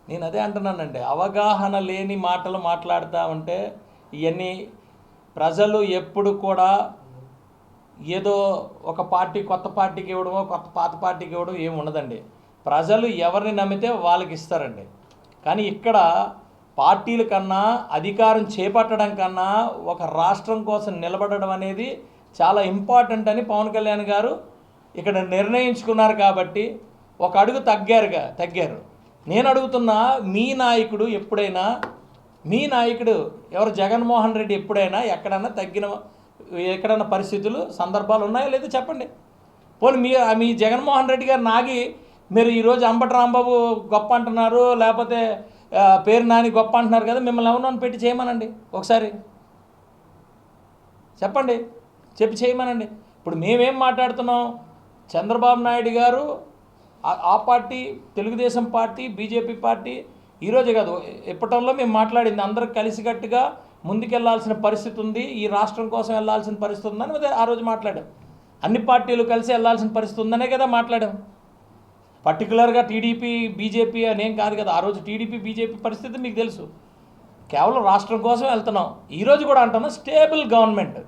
నేను అదే అంటున్నానండి, అవగాహన లేని మాటలు మాట్లాడుతూ ఉంటే ఇవన్నీ ప్రజలు ఎప్పుడు కూడా ఏదో ఒక పార్టీ కొత్త పార్టీకి ఇవ్వడమో కొత్త పాత పార్టీకి ఇవ్వడం ఏమి ఉండదండి. ప్రజలు ఎవరిని నమ్మితే వాళ్ళకి ఇస్తారండి. కానీ ఇక్కడ పార్టీల కన్నా అధికారం చేపట్టడం కన్నా ఒక రాష్ట్రం కోసం నిలబడడం అనేది చాలా ఇంపార్టెంట్ అని పవన్ కళ్యాణ్ గారు ఇక్కడ నిర్ణయించుకున్నారు. కాబట్టి ఒక అడుగు తగ్గారు. నేను అడుగుతున్నా, మీ నాయకుడు ఎప్పుడైనా, మీ నాయకుడు ఎవరు, జగన్మోహన్ రెడ్డి ఎప్పుడైనా ఎక్కడైనా పరిస్థితులు సందర్భాలు ఉన్నాయో లేదో చెప్పండి. పోనీ మీ జగన్మోహన్ రెడ్డి గారు నాగి మీరు ఈరోజు అంబటి రాంబాబు గొప్ప అంటున్నారు, లేకపోతే పేరు నాని గొప్ప అంటున్నారు కదా, మిమ్మల్ని ఎవరినో పెట్టి చేయమనండి, ఒకసారి చెప్పండి, చెప్పి చేయమనండి. ఇప్పుడు మేమేం మాట్లాడుతున్నాం, చంద్రబాబు నాయుడు గారు ఆ party, Telugu Desam party, BJP party ఈరోజే కాదు ఎప్పటిలో మేము మాట్లాడింది, అందరూ కలిసికట్టుగా ముందుకెళ్లాల్సిన పరిస్థితి ఉంది, ఈ రాష్ట్రం కోసం వెళ్లాల్సిన పరిస్థితి ఉందని ఆ రోజు మాట్లాడాం. అన్ని పార్టీలు కలిసి వెళ్లాల్సిన పరిస్థితి ఉందనే కదా మాట్లాడాం. పర్టికులర్గా టీడీపీ బీజేపీ అనేం కాదు కదా. ఆ రోజు టీడీపీ బీజేపీ పరిస్థితి మీకు తెలుసు. కేవలం రాష్ట్రం కోసం వెళ్తున్నాం. ఈరోజు కూడా అంటున్నాం స్టేబుల్ గవర్నమెంట్.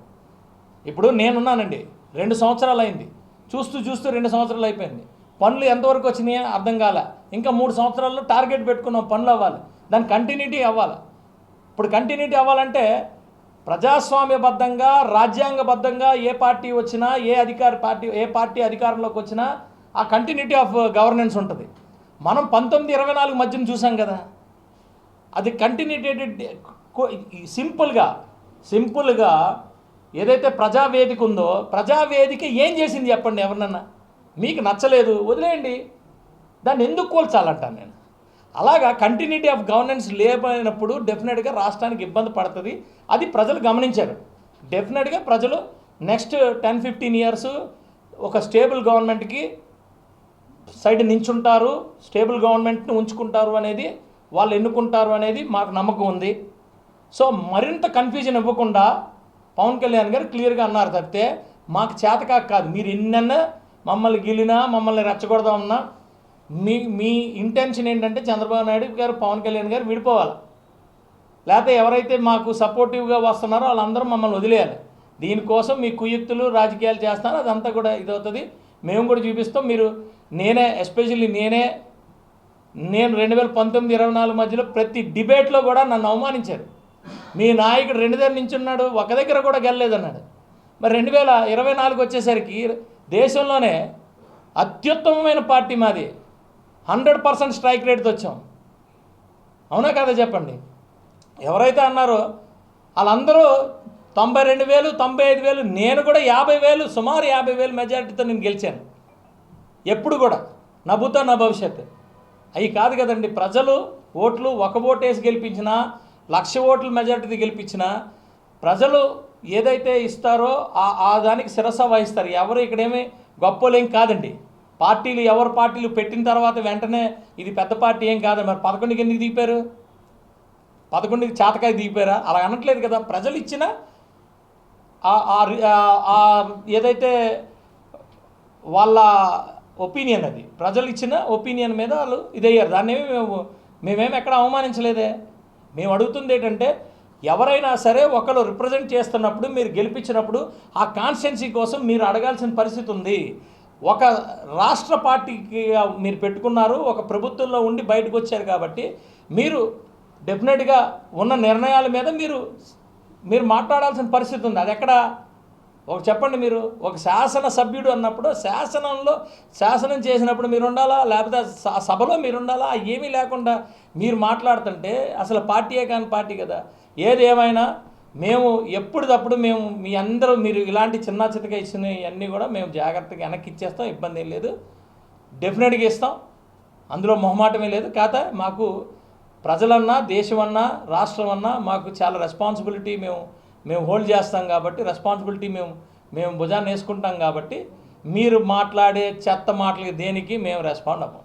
ఇప్పుడు నేనున్నానండి, 2 సంవత్సరాలు అయింది, చూస్తూ 2 సంవత్సరాలు అయిపోయింది. పనులు ఎంతవరకు వచ్చినాయో అర్థం కాలే. ఇంకా 3 సంవత్సరాల్లో టార్గెట్ పెట్టుకున్నాం, పనులు అవ్వాలి, దాని కంటిన్యూటీ అవ్వాలి. ఇప్పుడు కంటిన్యూటీ అవ్వాలంటే ప్రజాస్వామ్యబద్ధంగా, రాజ్యాంగబద్ధంగా ఏ పార్టీ వచ్చినా, ఏ పార్టీ అధికారంలోకి వచ్చినా ఆ కంటిన్యూటీ ఆఫ్ గవర్నెన్స్ ఉంటుంది. మనం 1924 మధ్యన చూసాం కదా, అది కంటిన్యూటెడ్. సింపుల్గా ఏదైతే ప్రజావేదిక ఉందో, ప్రజావేదిక ఏం చేసింది చెప్పండి ఎవరినన్నా. మీకు నచ్చలేదు వదిలేయండి, దాన్ని ఎందుకు కూల్చాలంటాను నేను. అలాగా కంటిన్యూటీ ఆఫ్ గవర్నెన్స్ లేకపోయినప్పుడు డెఫినెట్గా రాష్ట్రానికి ఇబ్బంది పడుతుంది. అది ప్రజలు గమనించారు. డెఫినెట్గా ప్రజలు నెక్స్ట్ 10-15 ఇయర్స్ ఒక స్టేబుల్ గవర్నమెంట్కి సైడ్ నించుంటారు, స్టేబుల్ గవర్నమెంట్ని ఉంచుకుంటారు అనేది, వాళ్ళు ఎన్నుకుంటారు అనేది మాకు నమ్మకం ఉంది. సో మరింత కన్ఫ్యూజన్ ఇవ్వకుండా పవన్ కళ్యాణ్ గారు క్లియర్గా అన్నారు తప్పితే మాకు చేతకాక కాదు. మీరు ఎన్నన్నా మమ్మల్ని గిలినా, మమ్మల్ని రెచ్చగొడదామన్నా, మీ ఇంటెన్షన్ ఏంటంటే చంద్రబాబు నాయుడు గారు, పవన్ కళ్యాణ్ గారు విడిపోవాలి, లేకపోతే ఎవరైతే మాకు సపోర్టివ్గా వస్తున్నారో వాళ్ళందరూ మమ్మల్ని వదిలేయాలి. దీనికోసం మీ కుయుక్తులు రాజకీయాలు చేస్తున్నారు, అదంతా కూడా ఇదవుతుంది. మేము కూడా చూపిస్తాం. ఎస్పెషల్లీ నేను 2019-24 మధ్యలో ప్రతి డిబేట్లో కూడా నన్ను అవమానించారు. మీ నాయకుడు 2 దగ్గర నించున్నాడు, ఒక దగ్గర కూడా గెలలేదన్నాడు. మరి 2024 వచ్చేసరికి దేశంలోనే అత్యుత్తమమైన పార్టీ మాది, 100% స్ట్రైక్ రేట్తో వచ్చాం. అవునా కదా చెప్పండి. ఎవరైతే అన్నారో వాళ్ళందరూ 92,000, 95,000, నేను కూడా 50,000, సుమారు 50,000 మెజారిటీతో నేను గెలిచాను. ఎప్పుడు కూడా నా భూతో నా భవిష్యత్తు అవి కాదు కదండి. ప్రజలు ఓట్లు ఒక ఓటేసి గెలిపించినా, 1,00,000 ఓట్ల మెజారిటీ గెలిపించినా ప్రజలు ఏదైతే ఇస్తారో ఆ దానికి శిరస వహిస్తారు. ఎవరు ఇక్కడేమీ గొప్పలేం కాదండి. పార్టీలు పెట్టిన తర్వాత వెంటనే ఇది పెద్ద పార్టీ ఏం కాదు. మరి 11కి ఎందుకు దిగిపోయారు? 11కి చేతకాయ దిగిపోయారా? అలా అనట్లేదు కదా. ప్రజలు ఇచ్చిన ఏదైతే వాళ్ళ ఒపీనియన్, అది ప్రజలు ఇచ్చిన ఒపీనియన్ మీద వాళ్ళు ఇదయ్యారు. దాన్ని మేమేమి ఎక్కడ అవమానించలేదే. మేము అడుగుతుంది ఏంటంటే, ఎవరైనా సరే ఒకరు రిప్రజెంట్ చేస్తున్నప్పుడు, మీరు గెలిపించినప్పుడు ఆ కాన్స్టిట్యున్సీ కోసం మీరు అడగాల్సిన పరిస్థితి ఉంది. ఒక రాష్ట్ర పార్టీకి మీరు పెట్టుకున్నారు, ఒక ప్రభుత్వంలో ఉండి బయటకు వచ్చారు కాబట్టి మీరు డెఫినెట్గా ఉన్న నిర్ణయాల మీద మీరు మాట్లాడాల్సిన పరిస్థితి ఉంది. అది ఎక్కడ చెప్పండి. మీరు ఒక శాసన సభ్యుడు అన్నప్పుడు శాసనం చేసినప్పుడు మీరు ఉండాలా, లేకపోతే సభలో మీరు ఉండాలా? ఏమీ లేకుండా మీరు మాట్లాడుతుంటే అసలు పార్టీయే కాని పార్టీ కదా. ఏది ఏమైనా మేము ఎప్పటికప్పుడు మీ అందరూ మీరు ఇలాంటి చిన్న చితక ఇచ్చిన ఇవన్నీ కూడా మేము జాగ్రత్తగా వెనక్కి ఇచ్చేస్తాం. ఇబ్బంది ఏం లేదు, డెఫినెట్గా ఇస్తాం. అందులో మొహమాటమే లేదు. కాకపోతే మాకు ప్రజలన్నా, దేశమన్నా, రాష్ట్రం అన్నా మాకు చాలా రెస్పాన్సిబిలిటీ మేము హోల్డ్ చేస్తాం. కాబట్టి రెస్పాన్సిబిలిటీ మేము భుజాన్ని వేసుకుంటాం. కాబట్టి మీరు మాట్లాడే చెత్త మాటలకి దేనికి మేము రెస్పాండ్ అవ్వం.